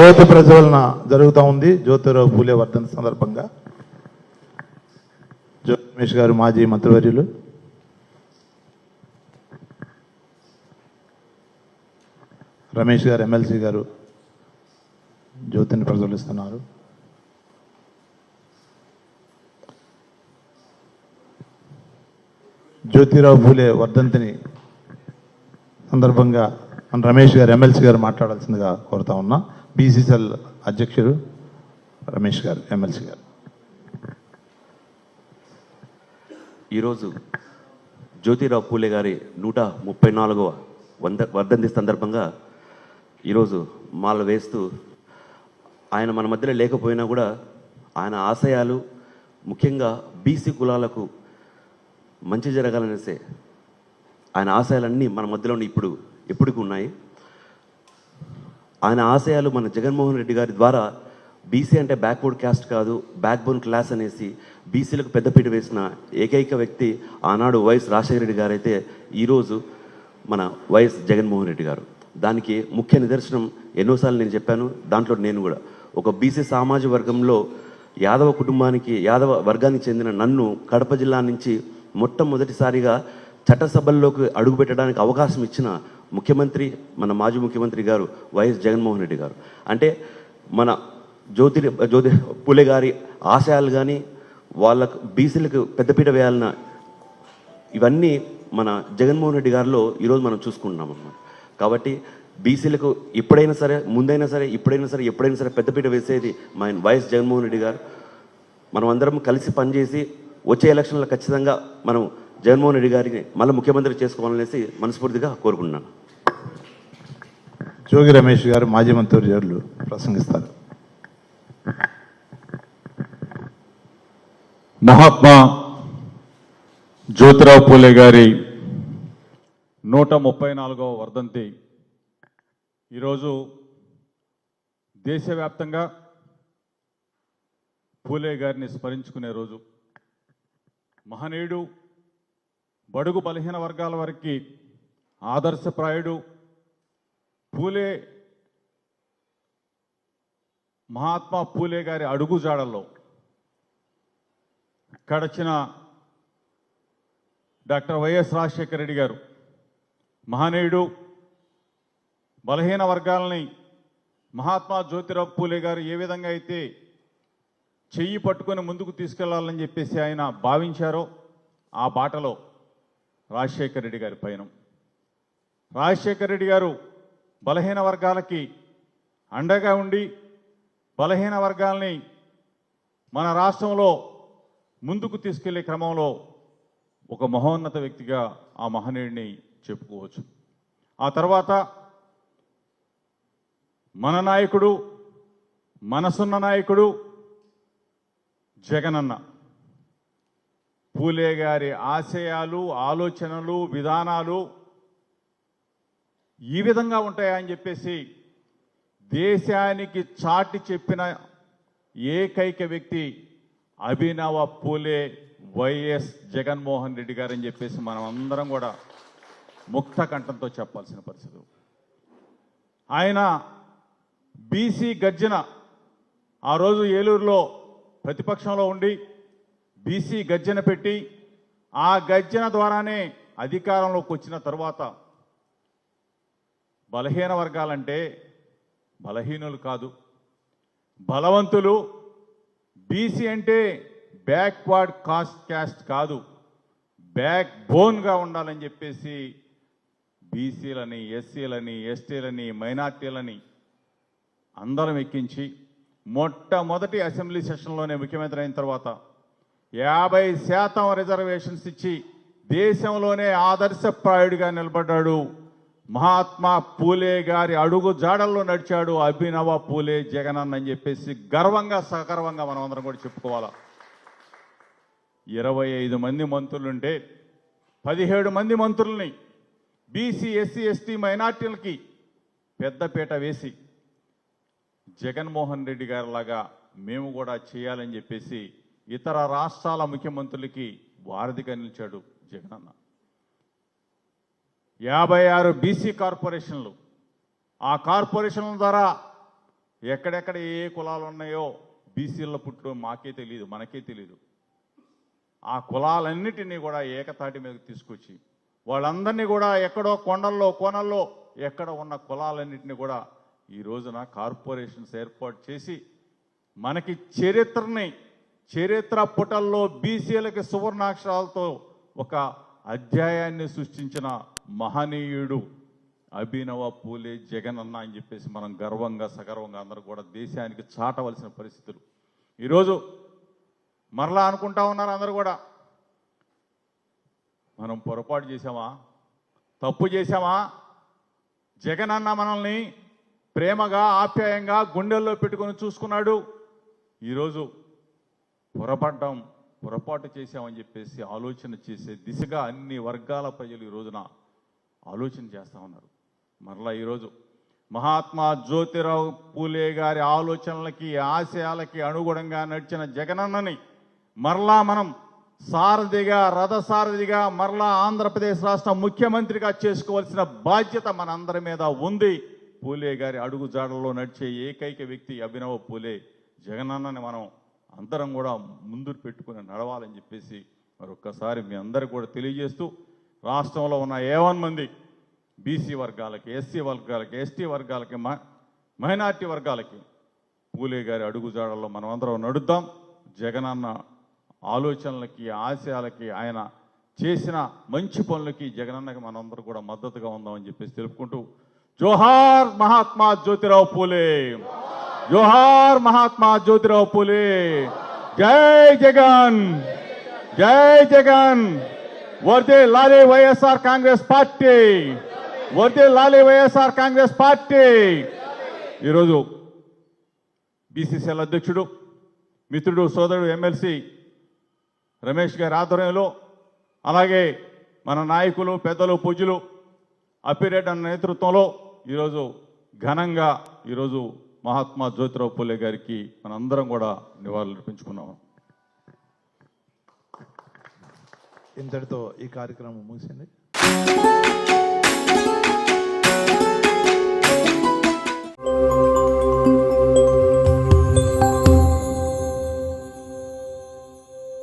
జ్యోతి ప్రజ్వలన జరుగుతూ ఉంది. జ్యోతిరావు పూలే వర్ధంతి సందర్భంగా రమేష్ గారు మాజీ మంత్రివర్యులు, రమేష్ గారు ఎమ్మెల్సీ గారు జ్యోతిని ప్రజ్వలిస్తున్నారు. జ్యోతిరావు పూలే వర్ధంతిని సందర్భంగా మన రమేష్ గారు ఎమ్మెల్సీ గారు మాట్లాడాల్సిందిగా కోరుతా ఉన్నా. బీసీసీఎల్ అధ్యక్షుడు రమేష్ గారు ఎమ్మెల్సీ గారు. ఈరోజు జ్యోతిరావు పూలే గారి 134వ వర్ధంతి సందర్భంగా ఈరోజు మాల వేస్తూ, ఆయన మన మధ్యలో లేకపోయినా కూడా ఆయన ఆశయాలు ముఖ్యంగా బీసీ కులాలకు మంచి జరగాలనేసే ఆయన ఆశయాలన్నీ మన మధ్యలో ఎప్పటికీ ఉన్నాయి. ఆయన ఆశయాలు మన జగన్మోహన్ రెడ్డి గారి ద్వారా బీసీ అంటే బ్యాక్వర్డ్ క్యాస్ట్ కాదు, బ్యాక్ బోన్ క్లాస్ అనేసి బీసీలకు పెద్దపీట వేసిన ఏకైక వ్యక్తి ఆనాడు వైఎస్ రాజశేఖర రెడ్డి గారు అయితే ఈరోజు మన వైఎస్ జగన్మోహన్ రెడ్డి గారు. దానికి ముఖ్య నిదర్శనం ఎన్నోసార్లు నేను చెప్పాను. దాంట్లో నేను కూడా ఒక బీసీ సామాజిక వర్గంలో యాదవ కుటుంబానికి, యాదవ వర్గానికి చెందిన నన్ను కడప జిల్లా నుంచి మొట్టమొదటిసారిగా చట్టసభల్లోకి అడుగుపెట్టడానికి అవకాశం ఇచ్చిన ముఖ్యమంత్రి మన మాజీ ముఖ్యమంత్రి గారు వైఎస్ జగన్మోహన్ రెడ్డి గారు. అంటే మన జ్యోతి పూలే గారి ఆశయాలు కానీ, వాళ్ళకు బీసీలకు పెద్దపీట వేయాలన్న ఇవన్నీ మన జగన్మోహన్ రెడ్డి గారిలో ఈరోజు మనం చూసుకుంటున్నాం అన్నమాట. కాబట్టి బీసీలకు ఎప్పుడైనా సరే, ముందైనా సరే, ఎప్పుడైనా సరే పెద్దపీట వేసేది మా వైఎస్ జగన్మోహన్ రెడ్డి గారు. మనం అందరం కలిసి పనిచేసి వచ్చే ఎలక్షన్లో ఖచ్చితంగా మనం జగన్మోహన్ రెడ్డి గారిని మళ్ళీ ముఖ్యమంత్రి చేసుకోవాలనేసి మనస్ఫూర్తిగా కోరుకుంటున్నాను. జోగి రమేష్ గారు మాజీ మంత్రివర్యులు ప్రసంగిస్తారు. మహాత్మా జ్యోతిరావు పూలే గారి 134వ వర్ధంతి ఈరోజు దేశవ్యాప్తంగా పూలే గారిని స్మరించుకునే రోజు. మహనీయుడు, బడుగు బలహీన వర్గాల వారికి ఆదర్శప్రాయుడు. పూలే, మహాత్మా పూలే గారి అడుగుజాడల్లో గడిచిన డాక్టర్ వైఎస్ రాజశేఖర రెడ్డి గారు మహనీయుడు. బలహీన వర్గాలని మహాత్మా జ్యోతిరావు పూలే గారు ఏ విధంగా అయితే చెయ్యి పట్టుకొని ముందుకు తీసుకెళ్లాలని చెప్పేసి ఆయన భావించారో ఆ బాటలో రాజశేఖర రెడ్డి గారి పయనం. రాజశేఖర రెడ్డి గారు బలహీన వర్గాలకి అండగా ఉండి బలహీన వర్గాల్ని మన రాష్ట్రంలో ముందుకు తీసుకెళ్లే క్రమంలో ఒక మహోన్నత వ్యక్తిగా ఆ మహనీయుడిని చెప్పుకోవచ్చు. ఆ తర్వాత మన నాయకుడు, మనసున్న నాయకుడు జగనన్న. పూలే గారి ఆశయాలు, ఆలోచనలు, విధానాలు ఈ విధంగా ఉంటాయా అని చెప్పేసి దేశానికి చాటి చెప్పిన ఏకైక వ్యక్తి అభినవ పూలే వైఎస్ జగన్మోహన్ రెడ్డి గారు అని చెప్పేసి మనం అందరం కూడా ముక్త కంఠంతో చెప్పాల్సిన పరిస్థితి. ఆయన బీసీ గర్జన ఆ రోజు ఏలూరులో ప్రతిపక్షంలో ఉండి బీసీ గర్జన పెట్టి ఆ గర్జన ద్వారానే అధికారంలోకి వచ్చిన తర్వాత బలహీన వర్గాలంటే బలహీనులు కాదు, బలవంతులు. బీసీ అంటే బ్యాక్వర్డ్ క్యాస్ట్ కాదు, బ్యాక్ బోన్గా ఉండాలని చెప్పేసి బీసీలని, ఎస్సీలని, ఎస్టీలని, మైనార్టీలని అందరం ఎక్కించి మొట్టమొదటి అసెంబ్లీ సెషన్లోనే ముఖ్యమంత్రి అయిన తర్వాత 50% రిజర్వేషన్స్ ఇచ్చి దేశంలోనే ఆదర్శప్రాయుడిగా నిలబడ్డాడు. మహాత్మా పూలే గారి అడుగు జాడల్లో నడిచాడు అభినవ పూలే జగనన్న అని చెప్పేసి గర్వంగా, సగర్వంగా మనం అందరం కూడా చెప్పుకోవాలా. 25 మంది మంత్రులుంటే 17 మంది మంత్రుల్ని బీసీ, ఎస్సీ, ఎస్టీ, మైనార్టీలకి పెద్దపీట వేసి జగన్మోహన్ రెడ్డి గారి లాగా మేము కూడా చేయాలని చెప్పేసి ఇతర రాష్ట్రాల ముఖ్యమంత్రులకి వారధిగా నిలిచాడు జగనన్న. 56 బీసీ కార్పొరేషన్లు, ఆ కార్పొరేషన్ల ద్వారా ఎక్కడెక్కడ ఏ కులాలు ఉన్నాయో బీసీల పుట్టు మాకే తెలియదు, మనకే తెలియదు. ఆ కులాలన్నిటినీ కూడా ఏకతాటి మీదకి తీసుకొచ్చి వాళ్ళందరినీ కూడా ఎక్కడో కొండల్లో కోనల్లో ఎక్కడ ఉన్న కులాలన్నింటినీ కూడా ఈ రోజున కార్పొరేషన్స్ ఏర్పాటు చేసి మనకి చరిత్ర పుటల్లో బీసీలకి సువర్ణాక్షరాలతో ఒక అధ్యాయాన్ని సృష్టించిన మహనీయుడు అభినవ పూలే జగనన్న అని చెప్పేసి మనం గర్వంగా సగర్వంగా అందరూ కూడా దేశానికి చాటవలసిన పరిస్థితులు. ఈరోజు మరలా అనుకుంటా ఉన్నారు అందరూ కూడా, మనం పొరపాటు చేశామా, తప్పు చేశామా? జగనన్న మనల్ని ప్రేమగా ఆప్యాయంగా గుండెల్లో పెట్టుకొని చూసుకున్నాడు. ఈరోజు పొరపాటు చేశామని చెప్పేసి ఆలోచన చేసే దిశగా అన్ని వర్గాల ప్రజలు ఈ రోజున ఆలోచన చేస్తూ ఉన్నారు. మరలా ఈరోజు మహాత్మా జ్యోతిరావు పూలే గారి ఆలోచనలకి ఆశయాలకి అనుగుణంగా నడిచిన జగనన్నని మరలా మనం సారథిగా రథసారథిగా మరలా ఆంధ్రప్రదేశ్ రాష్ట్ర ముఖ్యమంత్రిగా చేసుకోవాల్సిన బాధ్యత మనందరి మీద ఉంది. పూలే గారి అడుగు జాడల్లో నడిచే ఏకైక వ్యక్తి అభినవ పూలే జగనన్నని మనం అందరం కూడా ముందు పెట్టుకుని నడవాలని చెప్పేసి మరొక్కసారి మీ అందరికీ కూడా తెలియజేస్తూ, రాష్ట్రంలో ఉన్న 51 మంది బీసీ వర్గాలకి, ఎస్సీ వర్గాలకి, ఎస్టీ వర్గాలకి, మైనార్టీ వర్గాలకి పూలే గారి అడుగుజాడల్లో మనం అందరం నడుద్దాం. జగనన్న ఆలోచనలకి ఆశయాలకి ఆయన చేసిన మంచి పనులకి జగనన్నకి మనందరూ కూడా మద్దతుగా ఉందామని చెప్పేసి తెలుపుకుంటూ, జోహార్ మహాత్మా జ్యోతిరావు పూలే, జోహార్ మహాత్మా జ్యోతిరావు పూలే, జై జగన్, జై జగన్, వర్దే లాలే వైఎస్ఆర్ కాంగ్రెస్ పార్టీ, వర్దే లాలే వైఎస్ఆర్ కాంగ్రెస్ పార్టీ. ఈరోజు బీసీసీఎల్ అధ్యక్షుడు మిత్రుడు సోదరుడు ఎమ్మెల్సీ రమేష్ గారి ఆధ్వర్యంలో, అలాగే మన నాయకులు పెద్దలు పూజ్యులు అప్పిరెడ్డి అన్న నేతృత్వంలో ఈరోజు ఘనంగా ఈరోజు మహాత్మా జ్యోతిరావు పూలే గారికి మనందరం కూడా నివాళులు అర్పించుకున్నాము. ఇంతటితో ఈ కార్యక్రమం ముగిసింది.